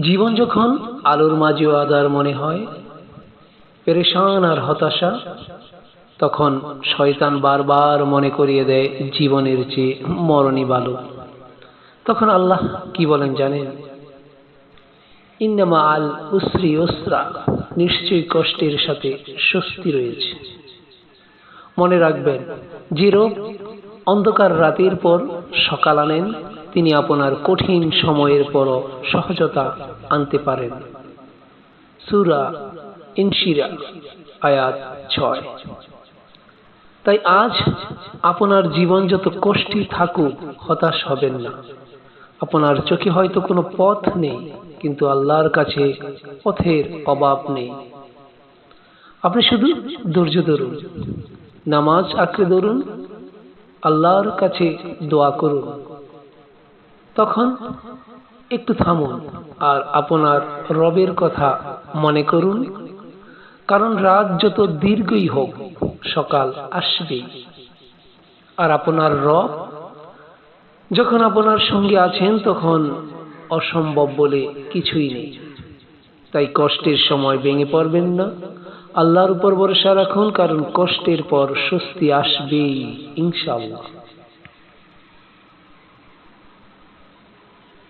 জীবন যখন আলোর মাঝেও আঁধার মনে হয়, পেরেশান আর হতাশা, তখন শয়তান বারবার মনে করিয়ে দেয় জীবনের চেয়ে মরণই ভালো। তখন আল্লাহ কি বলেন জানেন? ইন্নামা আল উসরি ইউসরা, নিশ্চয়ই কষ্টের সাথে স্বস্তি রয়েছে। মনে রাখবেন, যে রব অন্ধকার রাতের পর সকাল আনেন, তিনি আপনার কঠিন সময়ের পরও সহজতা আনতে পারেন। সূরা ইনশিরাহ আয়াত 6। তাই আজ আপনার জীবন যত কষ্টই থাকুক, হতাশ হবেন না। আপনার চোখে হয়তো কোনো পথ নেই, কিন্তু আল্লাহর কাছে পথের অভাব নেই। আপনি শুধু ধৈর্য ধরুন, নামাজ আঁকড়ে ধরুন, আল্লাহর কাছে দোয়া করুন। তখন একটু থামুন আর আপনার রবের কথা মনে করুন, কারণ রাত যত দীর্ঘই হোক, সকাল আসবেই। আর আপনার রব যখন আপনার সঙ্গে আছেন, তখন অসম্ভব বলে কিছুই নেই। তাই কষ্টের সময় ভেঙে পড়বেন না, আল্লাহর উপর ভরসা রাখুন, কারণ কষ্টের পর স্বস্তি আসবেই ইনশাআল্লাহ।